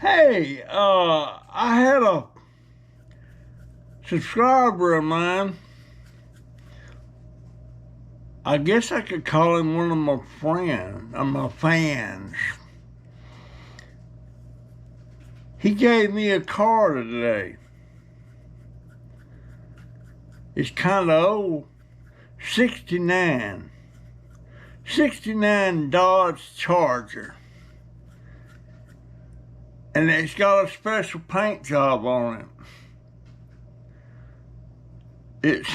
Hey, I had a subscriber of mine. I guess I could call him one of my friends, or my fans. He gave me a car today. It's kind of old. 69. 69 Dodge Charger. And it's got a special paint job on it.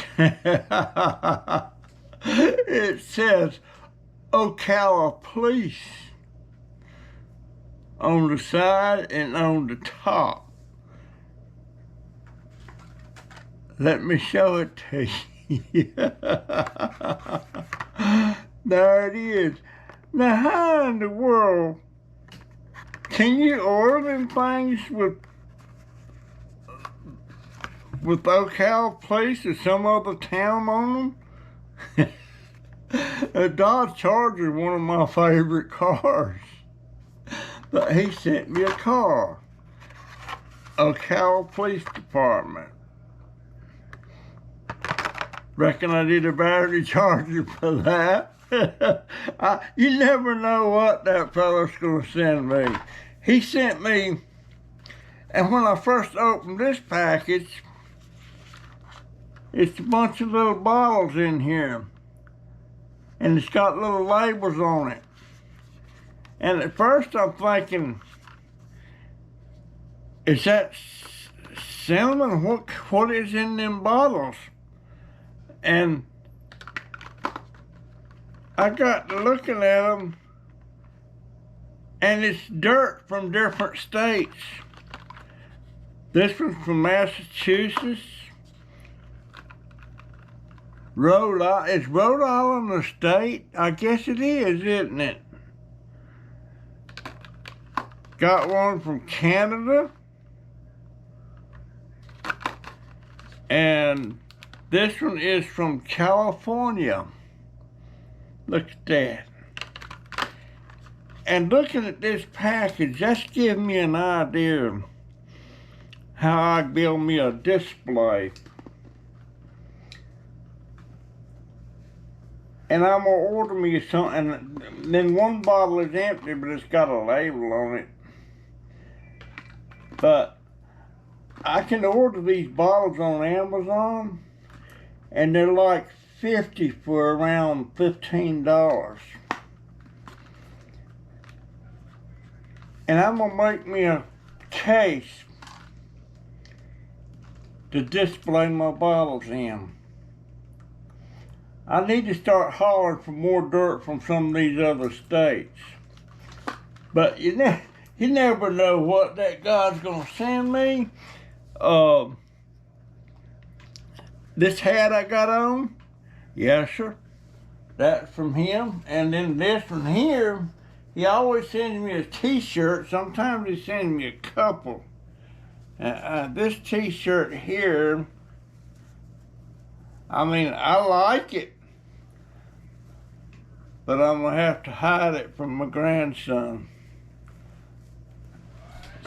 It says Ocala Police on the side and on the top. Let me show it to you. There it is. Now, how in the world can you order them things with Ocala Police or some other town on them? A Dodge Charger is one of my favorite cars. But he sent me a car. Ocala Police Department. Reckon I did a battery charger for that. You never know what that fella's gonna send me. He sent me, and when I first opened this package, it's a bunch of little bottles in here. And it's got little labels on it. And at first I'm thinking, is that cinnamon? What is in them bottles? And I got to looking at them, and it's dirt from different states. This one's from Massachusetts. Is Rhode Island a state? I guess it is, isn't it? Got one from Canada. And this one is from California. Look at that. And looking at this package, that's giving me an idea of how I build me a display. And I'm gonna order me something, and then one bottle is empty, but it's got a label on it. But I can order these bottles on Amazon, and they're like 50 for around $15. And I'm gonna make me a case to display my bottles in. I need to start hollering for more dirt from some of these other states. But you never know what that God's gonna send me. This hat I got on, yes sir, that's from him. And then this one here, he always sends me a t-shirt. Sometimes he sends me a couple. This t-shirt here, I mean, I like it, but I'm gonna have to hide it from my grandson.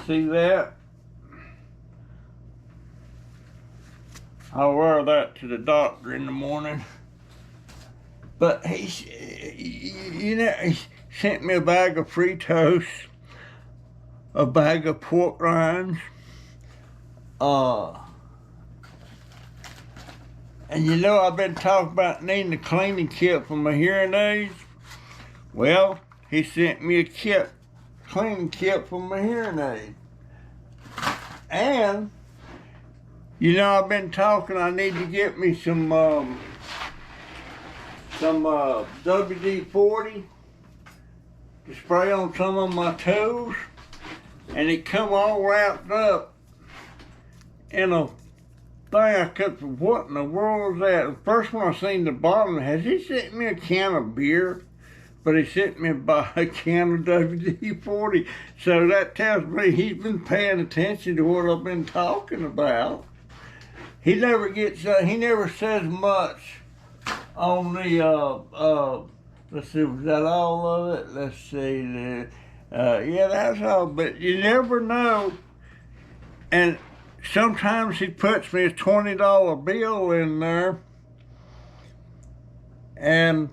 See that? I'll wear that to the doctor in the morning. But he sent me a bag of Fritos, a bag of pork rinds, and you know I've been talking about needing a cleaning kit for my hearing aids. Well, he sent me a cleaning kit for my hearing aid. And you know, I've been talking, I need to get me some WD-40 to spray on some of my toes. And it come all wrapped up in a thing. I kept, what in the world is that? The first one I seen the bottom, has he sent me a can of beer? But he sent me a can of WD-40. So that tells me he's been paying attention to what I've been talking about. He never says much on the, let's see, was that all of it? Let's see, Yeah, that's all. But you never know. And sometimes he puts me a $20 bill in there, and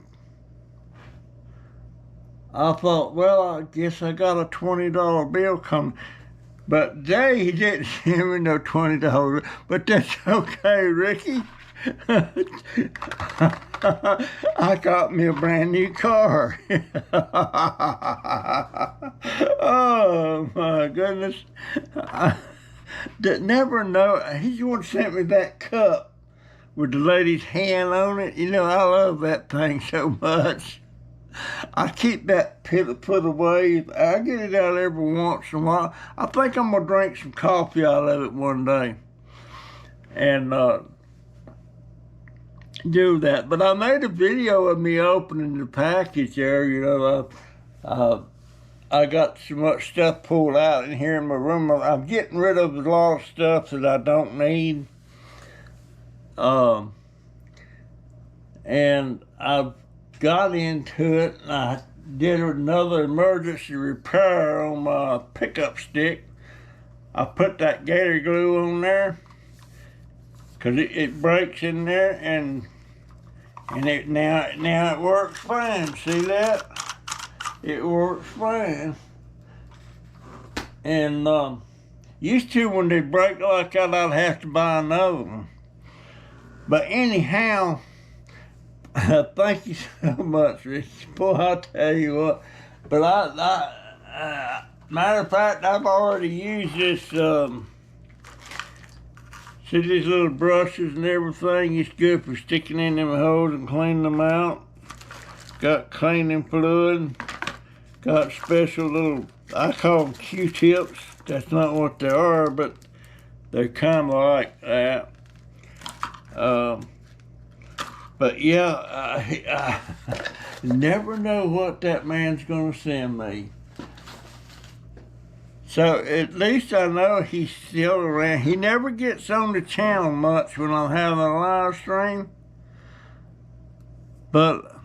I thought, well, I guess I got a $20 bill coming. But Jay, he didn't send me no $20, but that's okay, Ricky. I got me a brand new car. Oh my goodness. I never know. He's the one sent me that cup with the lady's hand on it. You know, I love that thing so much. I keep that put away. I get it out every once in a while. I think I'm gonna drink some coffee out of it one day, and do that. But I made a video of me opening the package there. You know, I got so much stuff pulled out in here in my room. I'm getting rid of a lot of stuff that I don't need. And I've got into it, and I did another emergency repair on my pickup stick. I put that gator glue on there because it breaks in there, and it now it works fine. See that? It works fine. And used to, when they break like that, I'd have to buy another one. But anyhow, thank you so much, Ricky. Boy, I tell you what. But matter of fact, I've already used this. See these little brushes and everything? It's good for sticking in them holes and cleaning them out. Got cleaning fluid. Got special little, I call them Q-tips. That's not what they are, but they're kind of like that. But yeah, I never know what that man's gonna send me. So at least I know he's still around. He never gets on the channel much when I'm having a live stream. But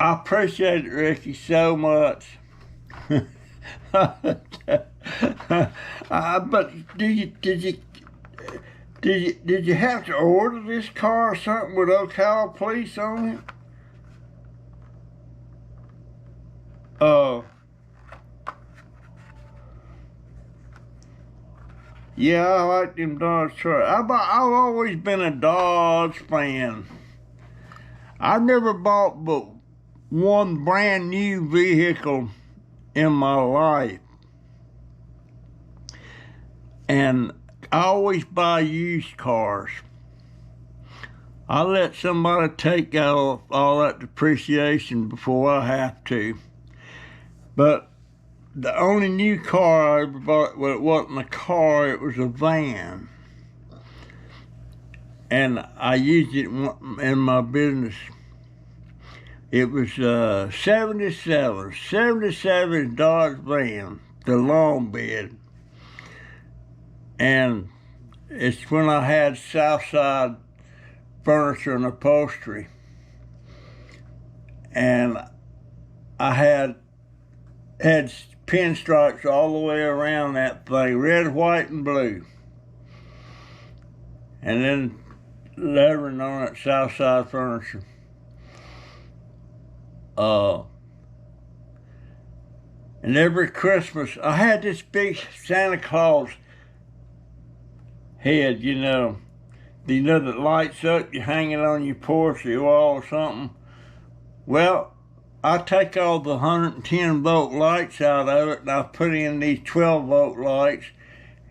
I appreciate it, Ricky, so much. But did you have to order this car or something with Ocala police on it? Yeah, I like them Dodge trucks. I've always been a Dodge fan. I've never bought but one brand new vehicle in my life. And I always buy used cars. I let somebody take out all that depreciation before I have to. But the only new car I ever bought, well, it wasn't a car, it was a van. And I used it in my business. It was 77 Dodge van, the long bed. And it's when I had Southside Furniture and Upholstery. And I had pinstripes all the way around that thing, red, white, and blue. And then lettering on it, Southside Furniture. And every Christmas, I had this big Santa Claus head, you know that lights up, you hang it on your porch or your wall or something. Well, I take all the 110 volt lights out of it, and I put in these 12 volt lights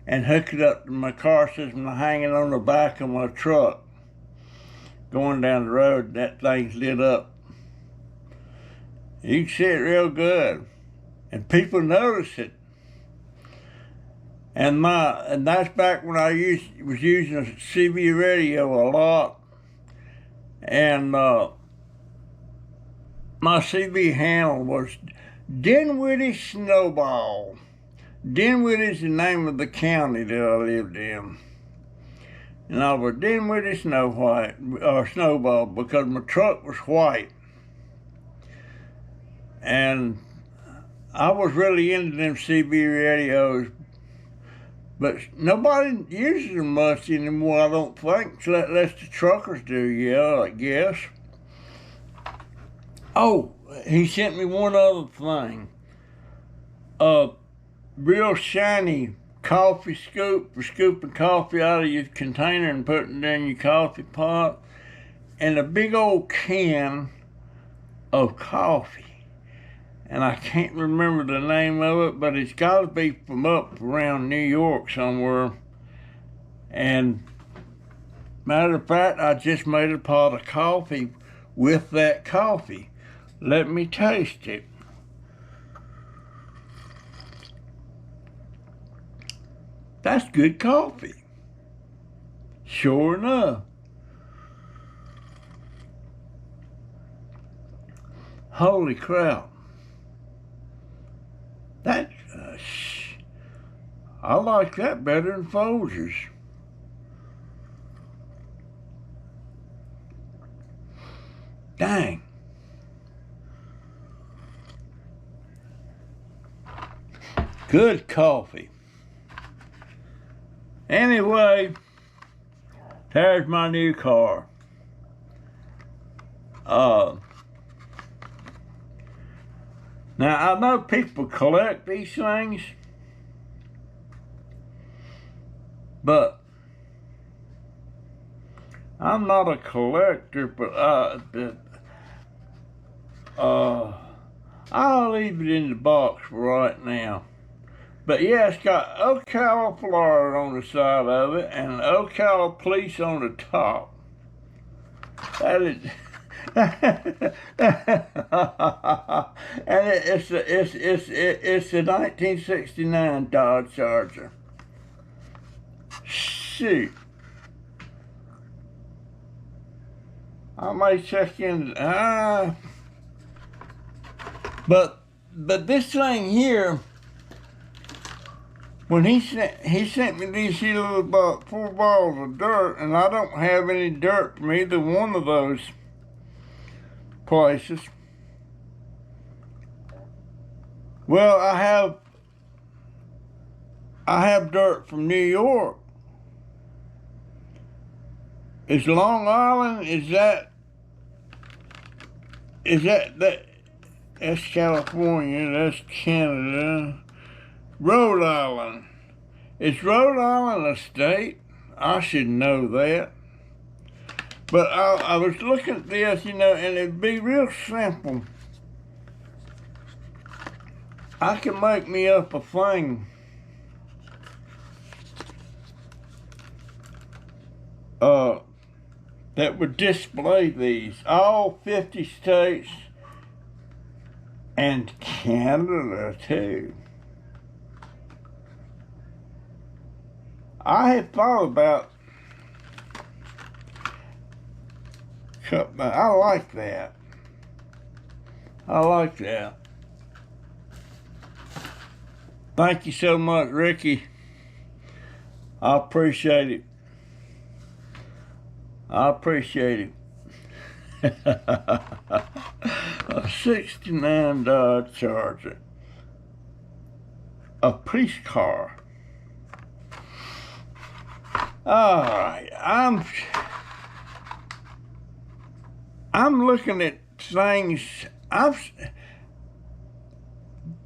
and hook it up to my car system and hang it on the back of my truck. Going down the road, that thing's lit up. You can see it real good, and people notice it. And that's back when I was using a CB radio a lot, and my CB handle was Dinwiddie Snowball. Dinwiddie's the name of the county that I lived in. And I was Dinwiddie Snowball because my truck was white. And I was really into them CB radios, but nobody uses them much anymore, I don't think, unless the truckers do, yeah, I guess. Oh, he sent me one other thing. Real shiny coffee scoop for scooping coffee out of your container and putting it in your coffee pot, and a big old can of coffee. And I can't remember the name of it, but it's got to be from up around New York somewhere. And matter of fact, I just made a pot of coffee with that coffee. Let me taste it. That's good coffee. Sure enough. Holy crap. That, I like that better than Folgers. Dang. Good coffee. Anyway, there's my new car. Now, I know people collect these things, but I'm not a collector, but I'll leave it in the box for right now. But yeah, it's got Ocala, Florida on the side of it, and Ocala Police on the top. That is... and it's a 1969 Dodge Charger. Shoot, I may check in. But this thing here, when he sent me these little about 4 balls of dirt, and I don't have any dirt from either one of those places. Well, I have dirt from New York. Is Long Island, that's California, that's Canada. Rhode Island. Is Rhode Island a state? I should know that. But I was looking at this, and it'd be real simple. I can make me up a thing that would display these. All 50 states and Canada too. I had thought about, I like that. I like that. Thank you so much, Ricky. I appreciate it. I appreciate it. A 69 Dodge Charger. A police car. All right, I'm looking at things.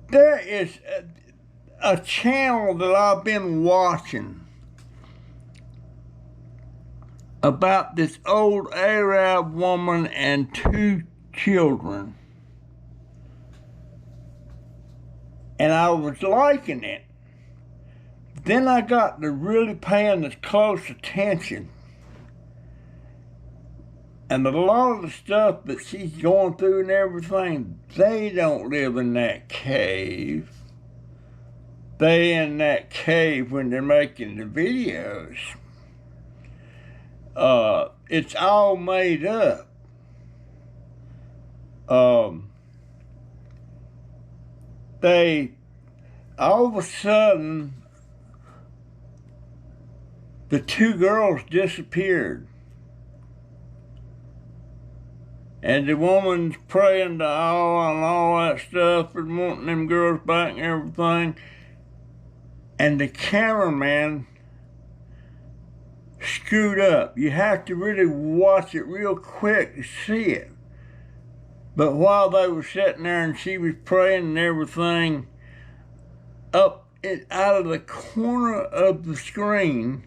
There is a channel that I've been watching about this old Arab woman and 2 children, and I was liking it. Then I got to really paying this close attention. And a lot of the stuff that she's going through and everything, they don't live in that cave. They in that cave when they're making the videos. It's all made up. They, all of a sudden, the 2 girls disappeared. And the woman's praying to Allah and all that stuff and wanting them girls back and everything. And the cameraman screwed up. You have to really watch it real quick to see it. But while they were sitting there and she was praying and everything, out of the corner of the screen,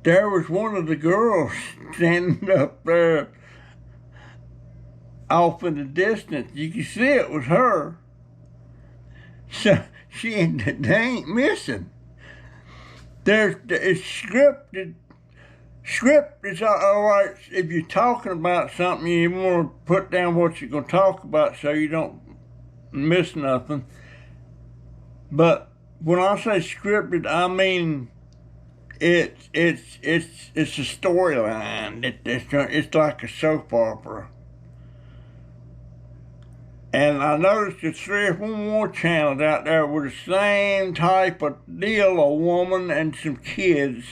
there was one of the girls standing up there off in the distance. You could see it was her. So they ain't missing. It's scripted. Script is all right if you're talking about something, you want to put down what you're going to talk about so you don't miss nothing. But when I say scripted, I mean it's a storyline. It's like a soap opera. And I noticed there's 3 or 4 more channels out there with the same type of deal, a woman and some kids.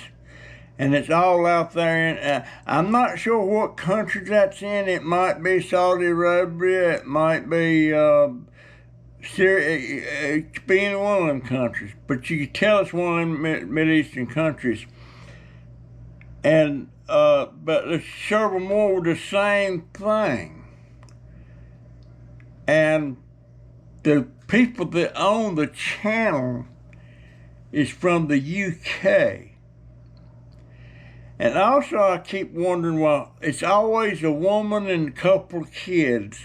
And it's all out there. And I'm not sure what country that's in. It might be Saudi Arabia. It might be Syria. It could be any one of them countries. But you can tell it's one of them Mideastern countries. And but there's several more with the same thing. And the people that own the channel is from the UK. And also I keep wondering, well, it's always a woman and a couple of kids.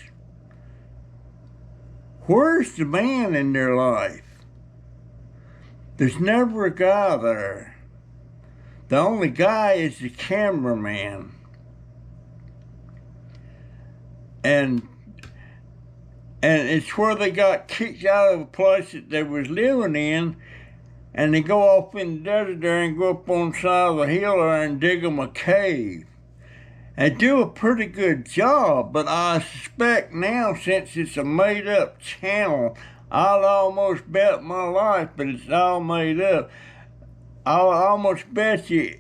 Where's the man in their life? There's never a guy there. The only guy is the cameraman. And it's where they got kicked out of the place that they was living in, and they go off in the desert there and go up on the side of the hill there and dig them a cave. And do a pretty good job, but I suspect now, since it's a made-up channel, I'll almost bet my life, but it's all made up. I'll almost bet you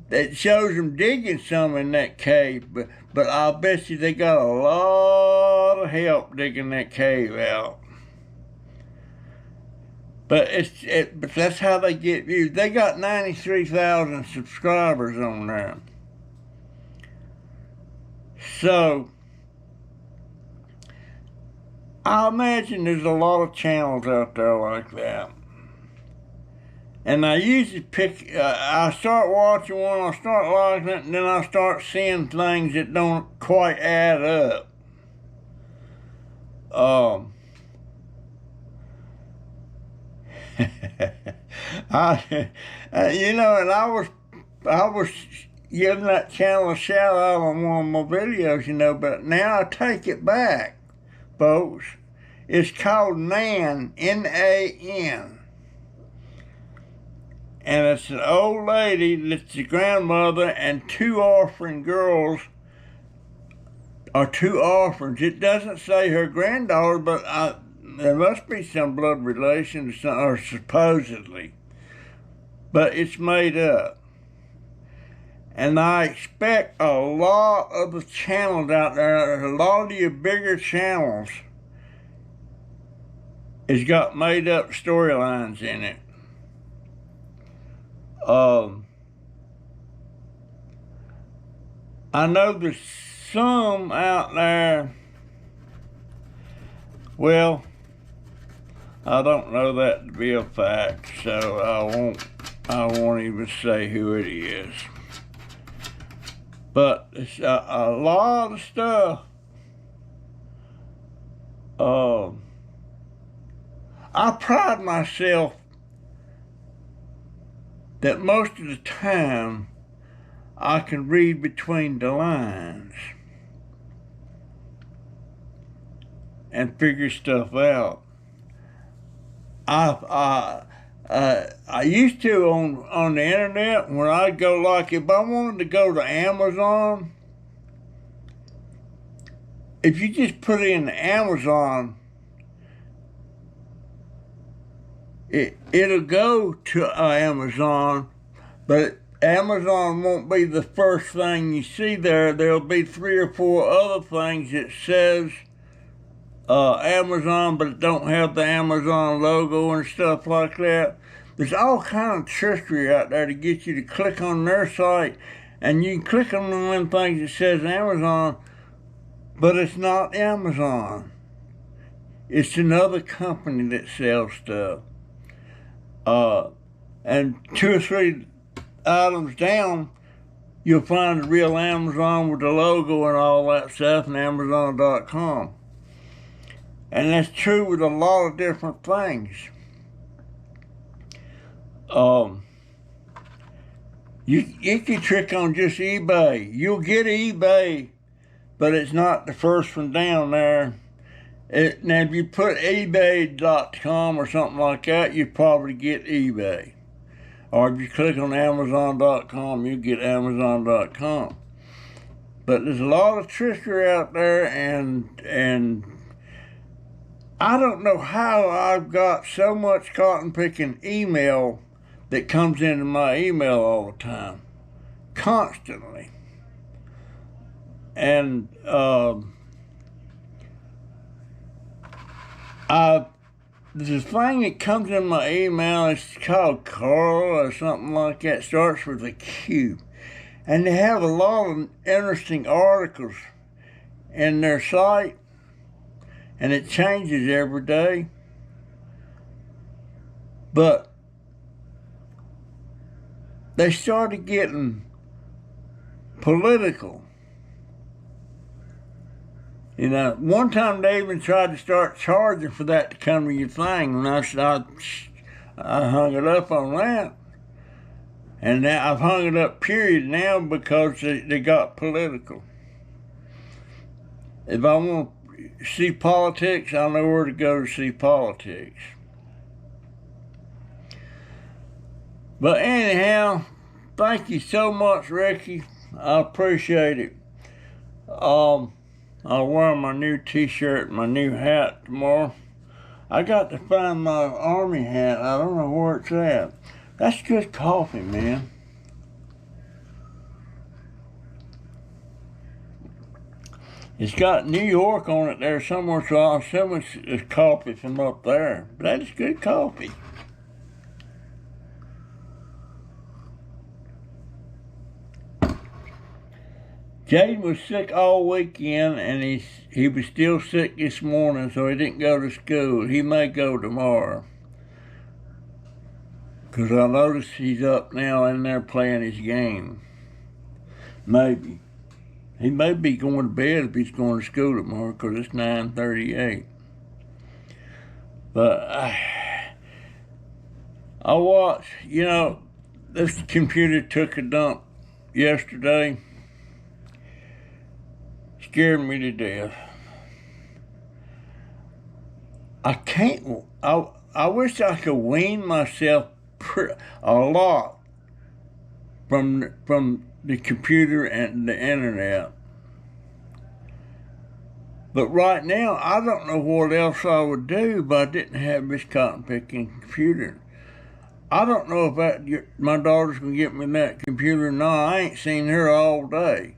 that shows them digging some in that cave, but I'll bet you they got a lot of help digging that cave out. But but that's how they get views. They got 93,000 subscribers on there. So I imagine there's a lot of channels out there like that. And I usually I start watching one, I start liking it, and then I start seeing things that don't quite add up. And I was giving that channel a shout out on one of my videos, but now I take it back, folks. It's called NAN, N-A-N. And it's an old lady that's the grandmother and 2 orphan girls, or 2 orphans. It doesn't say her granddaughter, but there must be some blood relation or supposedly. But it's made up. And I expect a lot of the channels out there, a lot of your bigger channels, has got made up storylines in it. I know there's some out there, well, I don't know that to be a fact, so I won't even say who it is. But it's a lot of stuff. I pride myself that most of the time I can read between the lines and figure stuff out. I used to on the internet, when I'd go, like if I wanted to go to Amazon, if you just put in Amazon, it'll go to Amazon, but Amazon won't be the first thing you see there. There'll be 3 or 4 other things that says Amazon, but it don't have the Amazon logo and stuff like that. There's all kind of trickery out there to get you to click on their site, and you can click on them things that says Amazon, but it's not Amazon. It's another company that sells stuff. And 2 or 3 items down, you'll find the real Amazon with the logo and all that stuff, and Amazon.com. And that's true with a lot of different things. You can trick on just eBay. You'll get eBay, but it's not the first one down there. Now, if you put ebay.com or something like that, you probably get eBay. Or if you click on Amazon.com, you get Amazon.com. But there's a lot of trickery out there, and I don't know how I've got so much cotton picking email that comes into my email all the time, constantly. And there's a thing that comes in my email, it's called Carl or something like that. It starts with a Q. And they have a lot of interesting articles in their site, and it changes every day. But they started getting political. You know, one time they even tried to start charging for that to come to your thing, and I hung it up on that. And now I've hung it up period now because they got political. If I want to see politics, I know where to go to see politics. But anyhow, thank you so much, Ricky. I appreciate it. I'll wear my new t-shirt and my new hat tomorrow. I got to find my army hat. I don't know where it's at. That's good coffee, man. It's got New York on it there somewhere, so I'll assume it's coffee from up there. But that is good coffee. Jaden was sick all weekend, and he was still sick this morning, so he didn't go to school. He may go tomorrow. Because I noticed he's up now in there playing his game. Maybe. He may be going to bed if he's going to school tomorrow, because it's 9:38. But I watched, you know, this computer took a dump yesterday. Scared me to death. I wish I could wean myself a lot from the computer and the internet. But right now, I don't know what else I would do if I didn't have this cotton picking computer. I don't know if my daughter's going to get me that computer or not. I ain't seen her all day.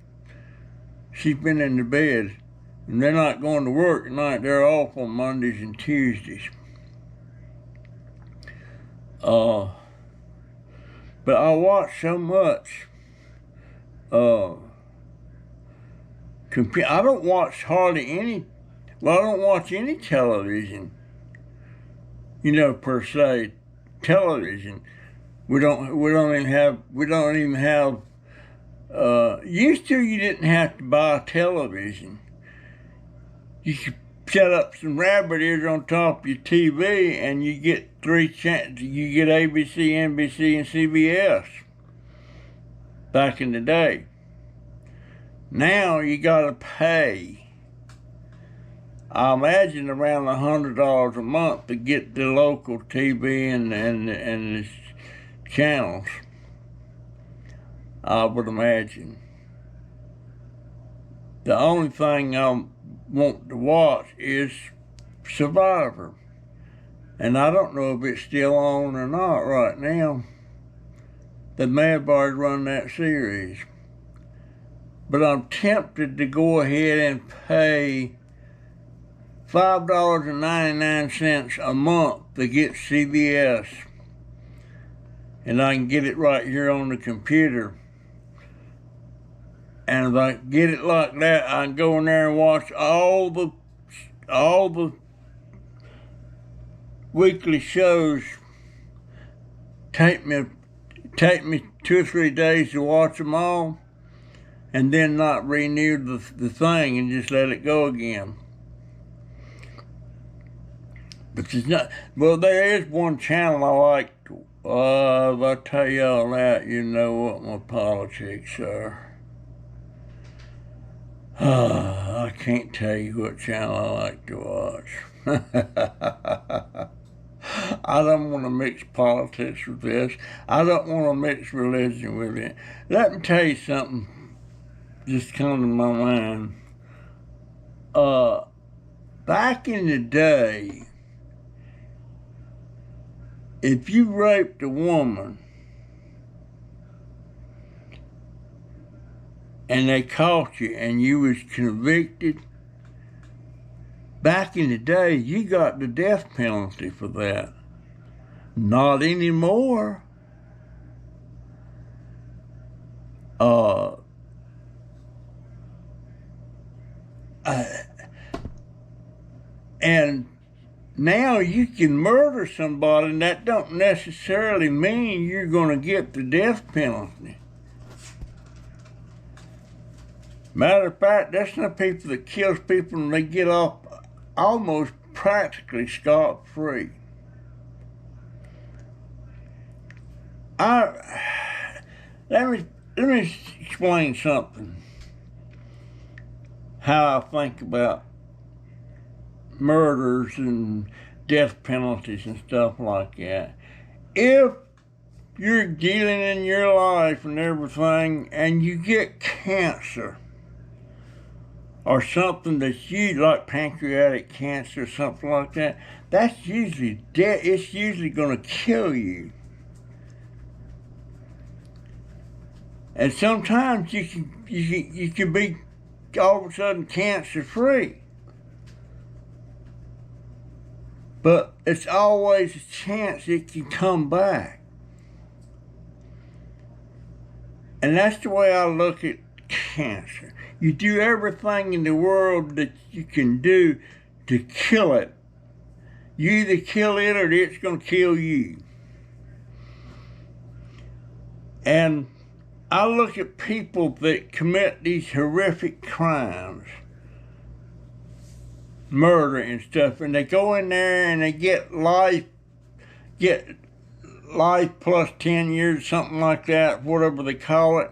She's been in the bed, and they're not going to work tonight. They're off on Mondays and Tuesdays. But I watch so much. I don't watch hardly any. Well, I don't watch any television. You know, per se, television. We don't even have. Used to, you didn't have to buy a television. You could set up some rabbit ears on top of your TV, and you get 3 channels. You get ABC, NBC, and CBS. Back in the day. Now you gotta pay. I imagine around $100 a month to get the local TV and the channels. I would imagine. The only thing I want to watch is the Mad Boys run that series. But I'm tempted to go ahead and pay $5.99 a month to get CBS. And I can get it right here on the computer. And if I get it like that, I can go in there and watch all the weekly shows. Take me 2 or 3 days to watch them all, and then not renew the thing and just let it go again. But it's not. Well, there is one channel I like. If I tell y'all that, you know what my politics are. I can't tell you what channel I like to watch. I don't want to mix politics with this. I don't want to mix religion with it. Let me tell you something just come to my mind. Back in the day, if you raped a woman and they caught you and you was convicted, back in the day, you got the death penalty for that. Not anymore. And now you can murder somebody, and that don't necessarily mean you're going to get the death penalty. Matter of fact, there's some people that kills people and they get off almost practically scot-free. Let me explain something. How I think about murders and death penalties and stuff like that. If you're dealing in your life and everything and you get cancer or something that's like pancreatic cancer or something like that, that's usually death. It's usually going to kill you. And sometimes you can be all of a sudden cancer free. But it's always a chance it can come back. And that's the way I look at cancer. You do everything in the world that you can do to kill it. You either kill it or it's going to kill you. And I look at people that commit these horrific crimes, murder and stuff, and they go in there and they get life plus 10 years, something like that, whatever they call it,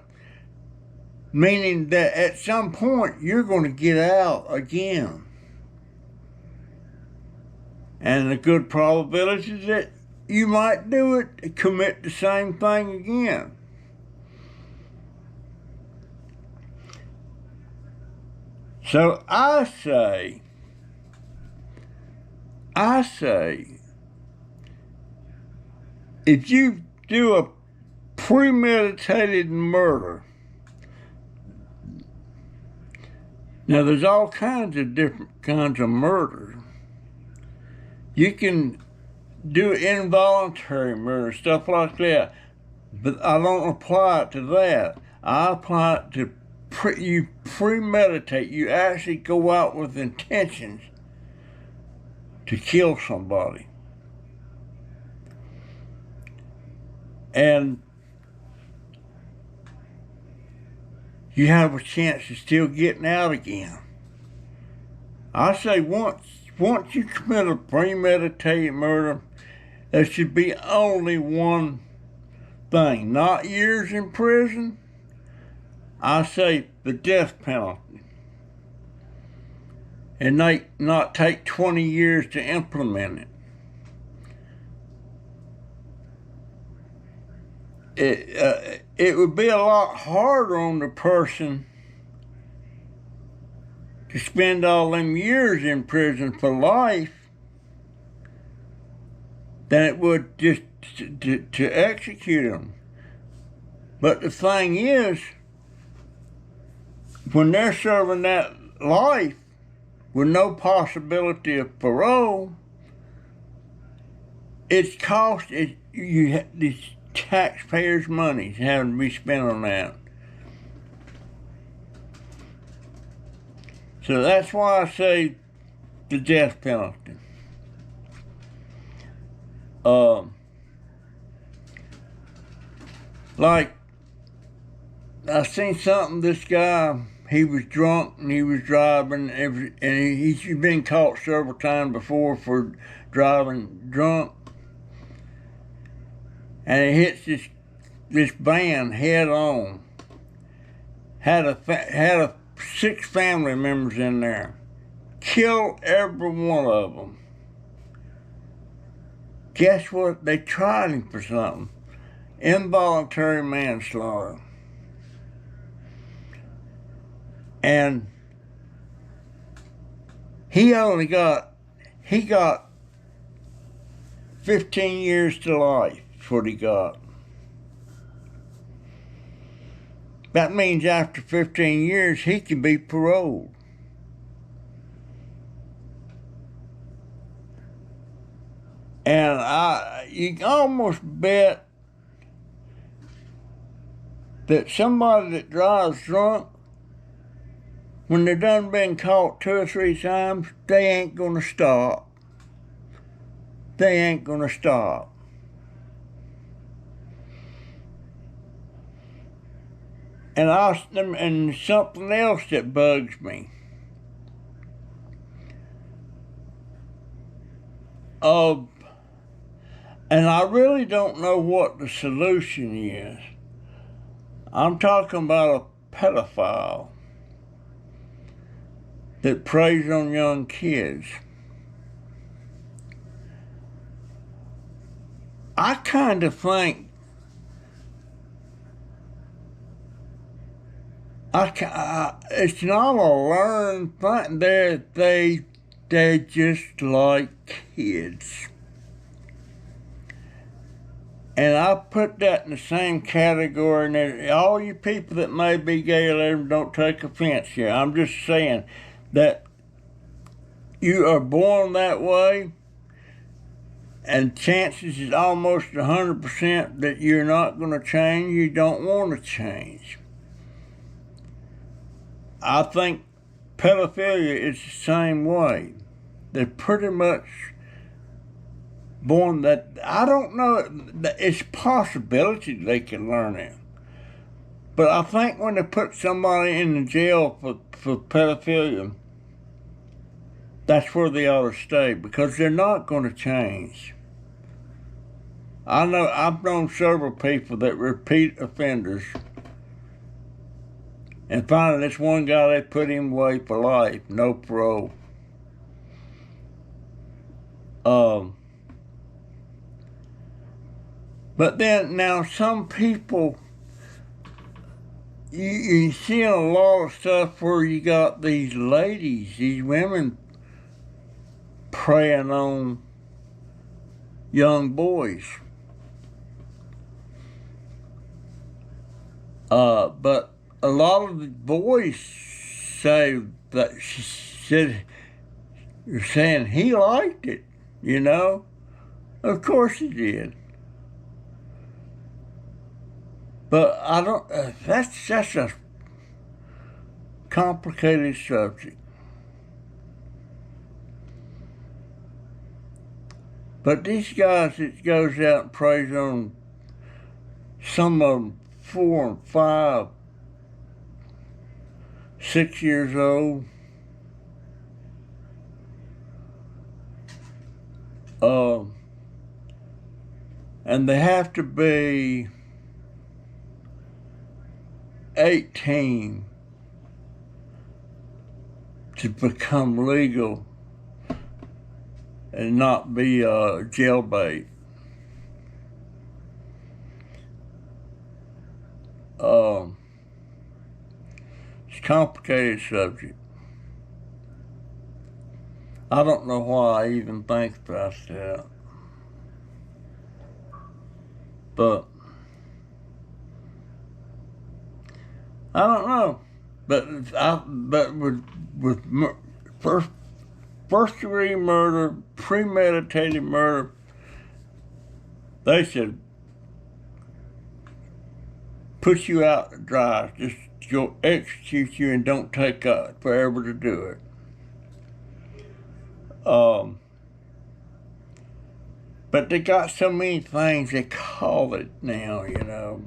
meaning that at some point you're going to get out again. And the good probability is that you might do it, commit the same thing again. So I say, if you do a premeditated murder, now there's all kinds of different kinds of murder. You can do involuntary murder, stuff like that, but I don't apply it to that. I apply it to you premeditate. You actually go out with intentions to kill somebody. And you have a chance of still getting out again. I say once you commit a premeditated murder, there should be only one thing, not years in prison. I say the death penalty. And not take 20 years to implement it. It would be a lot harder on the person to spend all them years in prison for life than it would just to execute them. But the thing is, when they're serving that life with no possibility of parole, it's these taxpayers' money having to be spent on that. So that's why I say the death penalty. Like, I seen something, this guy, he was drunk and he was driving, and he's been caught several times before for driving drunk. And he hits this van head on. Had 6 family members in there. Killed every one of them. Guess what? They tried him for something. Involuntary manslaughter. And he got 15 years to life. That's what he got. That means after 15 years, he can be paroled. And you can almost bet that somebody that drives drunk, when they're done being caught 2 or 3 times, they ain't gonna stop. They ain't gonna stop. And something else that bugs me. And I really don't know what the solution is. I'm talking about a pedophile that preys on young kids. I kind of think it's not a learned thing. They're just like kids. And I put that in the same category. And all you people that may be gay or lesbian, don't take offense here. I'm just saying that you are born that way, and chances is almost 100% that you're not going to change. You don't want to change. I think pedophilia is the same way. They're pretty much born that. I don't know. It's a possibility they can learn it. But I think when they put somebody in the jail for pedophilia, that's where they ought to stay, because they're not going to change. I've known several people that repeat offenders. And finally, this one guy, they put him away for life, no parole. But then, now some people, you see a lot of stuff where you got these ladies, these women preying on young boys. But a lot of the boys say that you're saying he liked it, you know? Of course he did. But I don't, that's a complicated subject. But these guys that goes out and preys on some of them 4 and 5, 6 years old, and they have to be 18 to become legal and not be jailbait. It's a complicated subject. I don't know why I even think about that. But don't know, but with first degree murder, premeditated murder, they should put you out to dry, just go execute you and don't take forever to do it. But they got so many things they call it now, you know.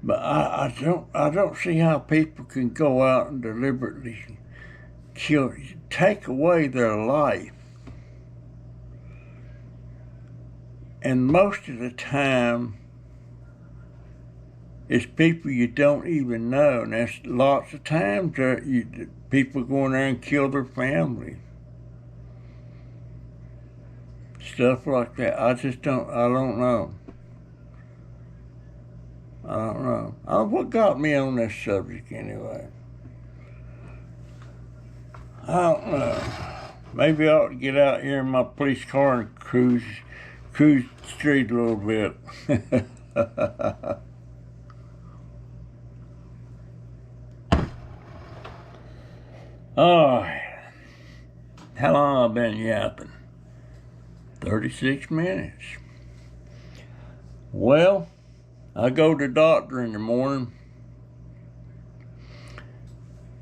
But I don't see how people can go out and deliberately take away their life. And most of the time, it's people you don't even know. And that's lots of times people go in there and kill their family. Stuff like that. I don't know. I don't know. What got me on this subject anyway? I don't know. Maybe I ought to get out here in my police car and cruise the street a little bit. All right. How long have I been yapping? 36 minutes. Well, I go to the doctor in the morning.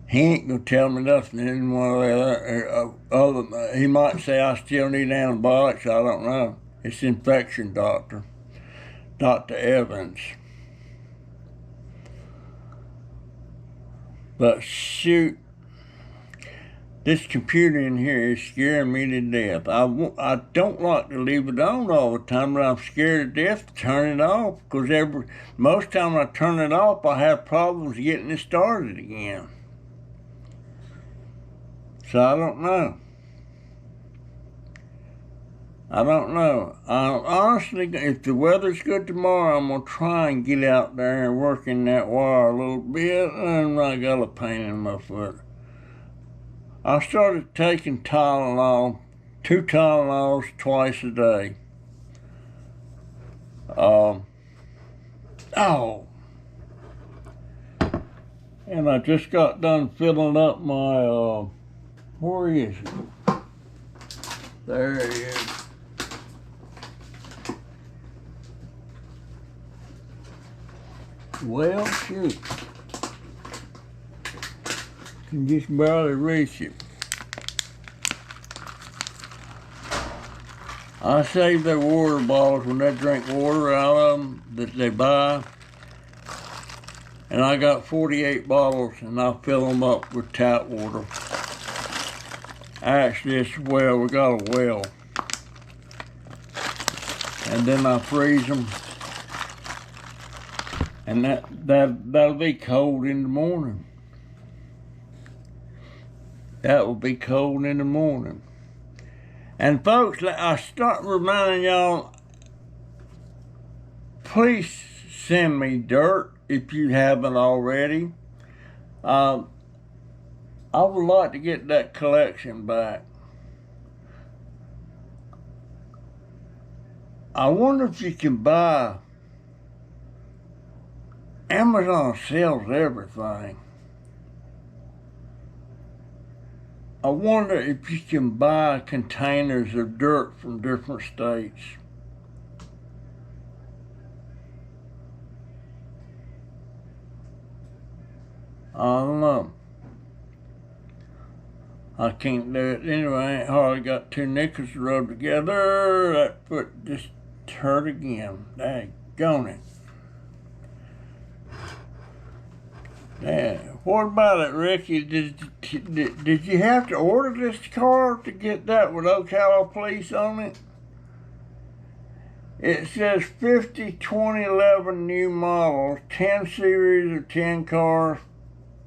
He ain't gonna tell me nothing anymore. He might say I still need antibiotics. I don't know. It's infection doctor, Dr. Evans. But shoot, this computer in here is scaring me to death. I don't like to leave it on all the time, but I'm scared to death to turn it off, because most time I turn it off, I have problems getting it started again. So I don't know. Honestly, if the weather's good tomorrow, I'm going to try and get out there and work in that wire a little bit, and I got a pain in my foot. I started taking Tylenol, 2 Tylenols twice a day. And I just got done filling up my, where is it? There it is. Well, shoot. Can just barely reach it. I save their water bottles when they drink water out of them that they buy. And I got 48 bottles, and I fill them up with tap water. Actually, it's a well. We got a well. And then I freeze them. And that'll be cold in the morning. That will be cold in the morning. And folks, I start reminding y'all, please send me dirt if you haven't already. I would like to get that collection back. I wonder if you can buy. Amazon sells everything. I wonder if you can buy containers of dirt from different states. I don't know. I can't do it anyway. I ain't hardly got 2 nickels to rub together. That foot just hurt again. Daggone it. Yeah. What about it, Ricky? Did you have to order this car to get that with Ocala Police on it? It says 50 2011 new models, 10 series of 10 cars,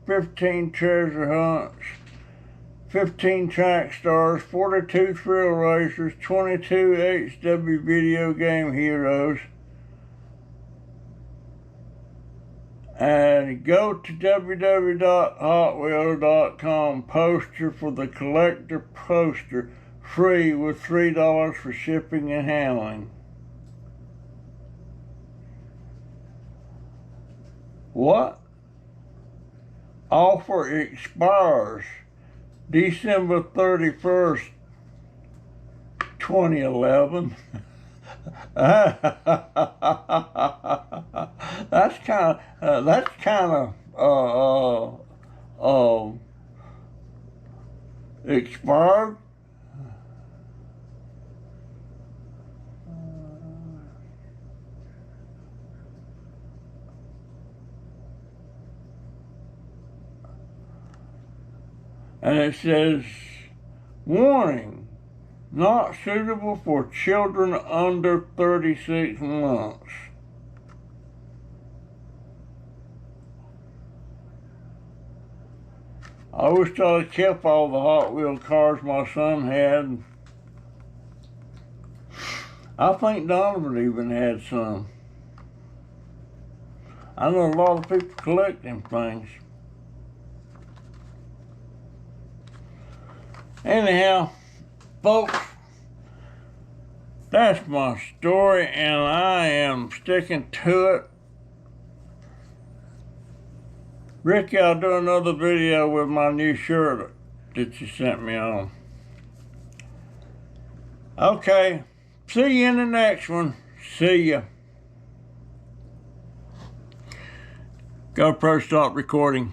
15 treasure hunts, 15 track stars, 42 thrill racers, 22 HW video game heroes. And go to www.hotwheels.com, poster for the collector poster, free with $3 for shipping and handling. What? Offer expires December 31st, 2011. That's kind of expired. And it says, warning, not suitable for children under 36 months. I always thought I kept all the Hot Wheel cars my son had. I think Donovan even had some. I know a lot of people collect them things. Anyhow, folks, that's my story, and I am sticking to it. Ricky, I'll do another video with my new shirt that you sent me on. Okay, see you in the next one. See ya. GoPro, stop recording.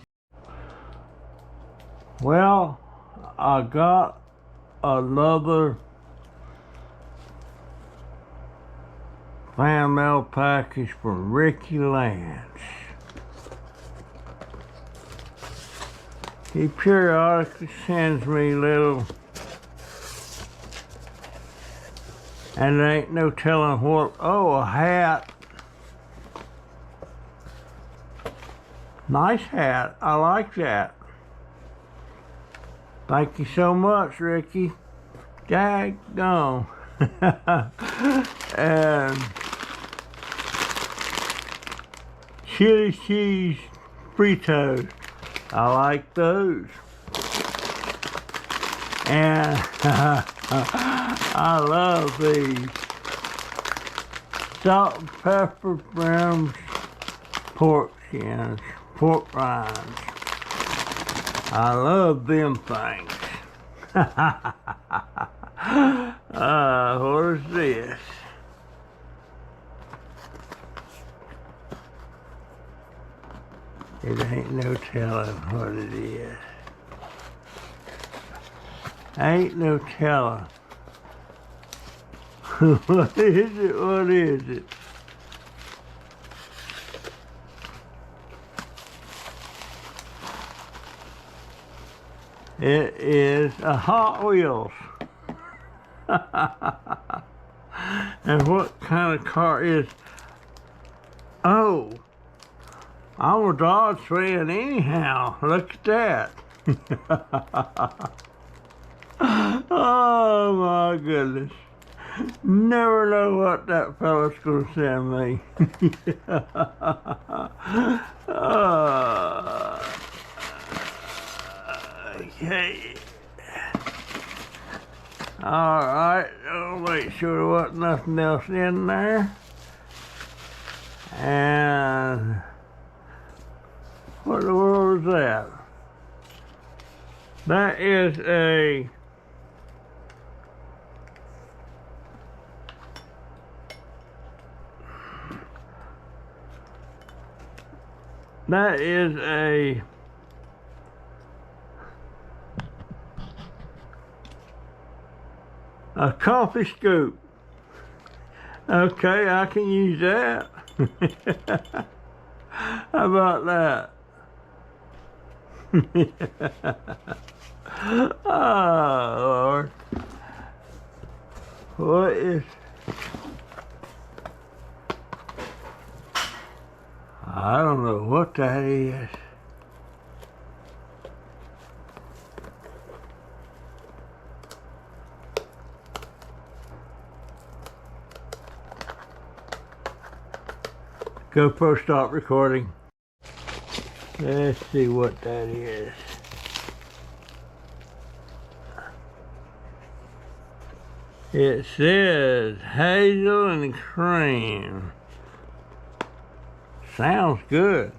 Well, I got another fan mail package from Ricky Lance. He periodically sends me little, and there ain't no telling what. Oh, a hat. Nice hat. I like that. Thank you so much, Ricky. Daggone. And chili cheese Fritos. I like those. And I love these salt and pepper brims pork skins, pork rinds. I love them things. What is this? It ain't no telling what it is. Ain't no telling. What is it? What is it? It is a Hot Wheels. And what kind of car is? Oh, I'm a Dodge fan anyhow. Look at that. Oh my goodness. Never know what that fella's gonna send me. Okay. Alright, I'll make sure there wasn't nothing else in there. And what in the world is that? That is a a coffee scoop. Okay, I can use that. How about that? Oh, Lord. What is... I don't know what that is. GoPro, stop recording. Let's see what that is. It says hazel and cream. Sounds good.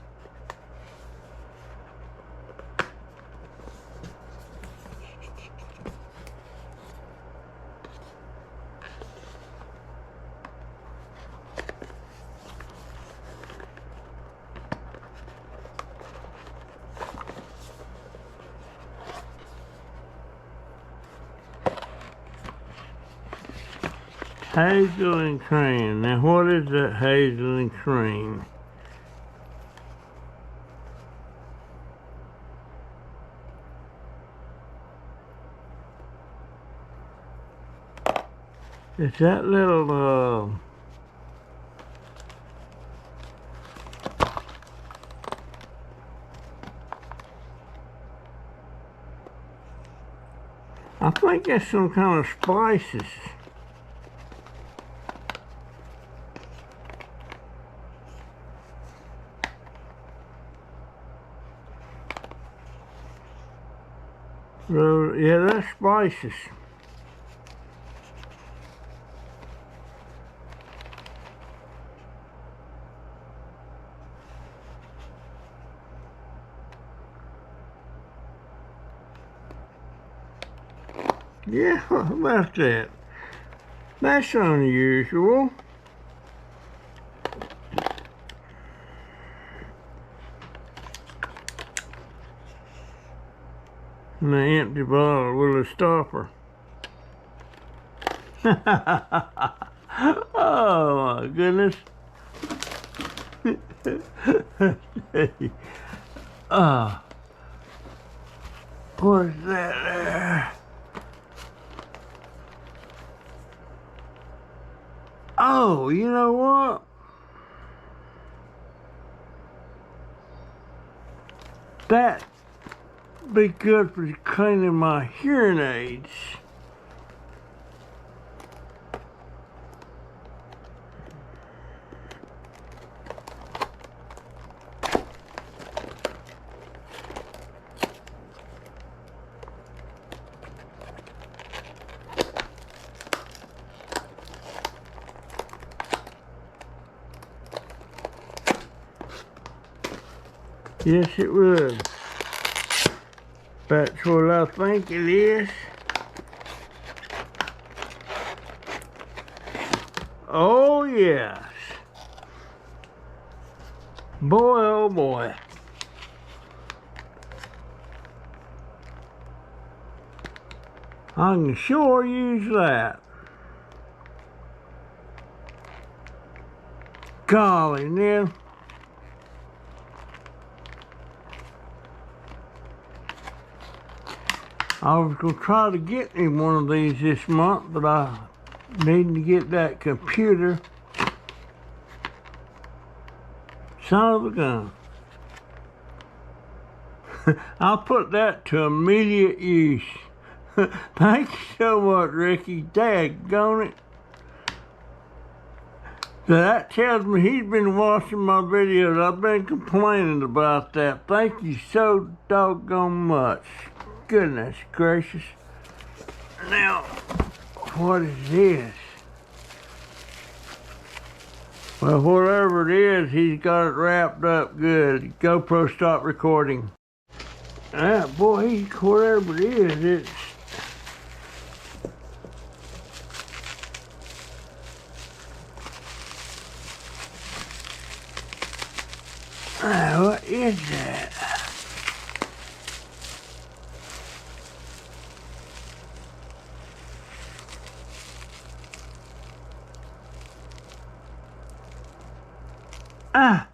Hazel and cream. Now what is that hazel and cream? It's that little I think that's some kind of spices. So, yeah, that's spices. Yeah, what about that? That's unusual. And an empty bottle with a stopper. Oh my goodness. What's that there? Oh, you know what? That'd be good for cleaning my hearing aids. Yes, it would. That's what I think it is. Oh, yes. Boy, oh boy. I can sure use that. Golly, now. I was going to try to get me one of these this month, but I need to get that computer. Son of a gun. I'll put that to immediate use. Thank you so much, Ricky. Daggone it. So that tells me he's been watching my videos. I've been complaining about that. Thank you so doggone much. Goodness gracious. Now, what is this? Well, whatever it is, he's got it wrapped up good. GoPro stopped recording. Ah, boy, whatever it is, it's... what is that? Ah!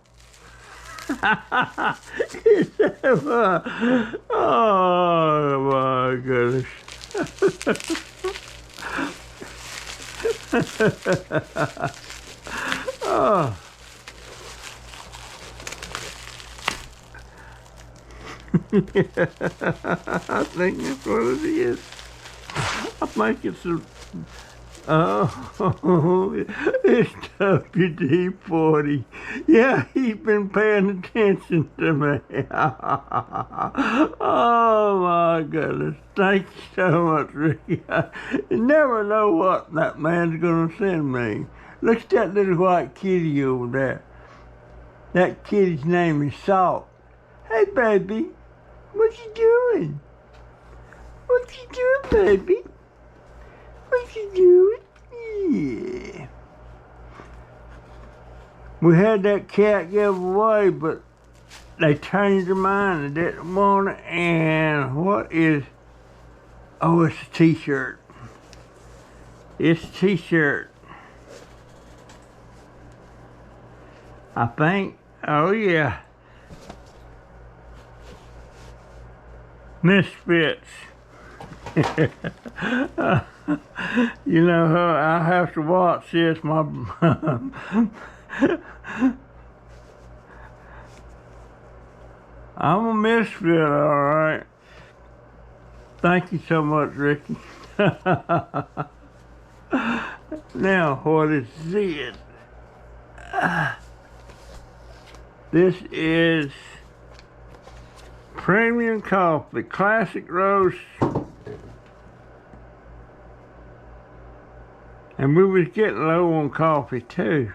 Oh my goodness. Oh. I think that's what it is. I think it's a... Oh, it's WD-40. Yeah, he's been paying attention to me. Oh my goodness. Thank you so much, Ricky. You never know what that man's gonna send me. Look at that little white kitty over there. That kitty's name is Salt. Hey baby, what you doing? What you doing, baby? What you doing? Yeah. We had that cat give away, but they changed their mind and didn't want it. And what is... Oh, it's a t-shirt. It's a t-shirt. I think. Oh, yeah. Misfits. You know, I have to watch this. I'm a misfit, all right. Thank you so much, Ricky. Now, what is this? This is premium coffee, classic roast. And we was getting low on coffee too.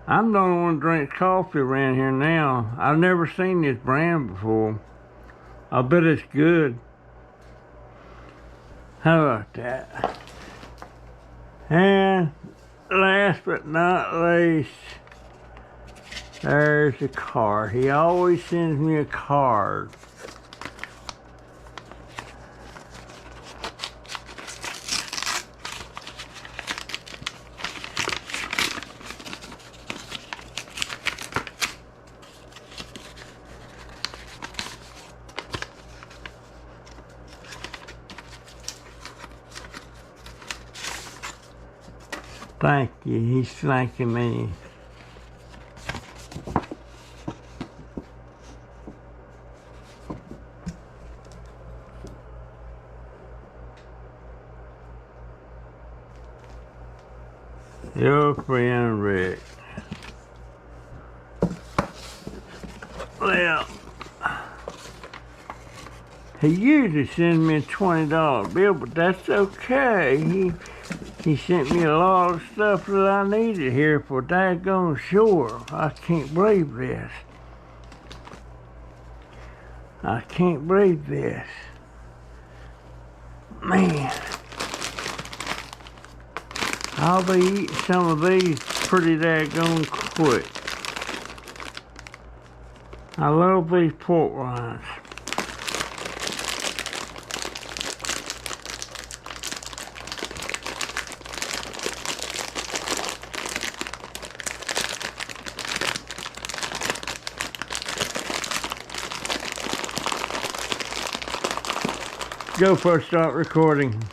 I'm the only one that drinks coffee around here now. I've never seen this brand before. I bet it's good. How about that? And last but not least, there's a card. He always sends me a card. Thank you. He's thanking me. Your friend Rick. Well, he usually sends me a $20 bill, but that's okay. He sent me a lot of stuff that I needed here for daggone sure. I can't believe this. I can't believe this. Man. I'll be eating some of these pretty daggone quick. I love these pork rinds. Go for it, start recording.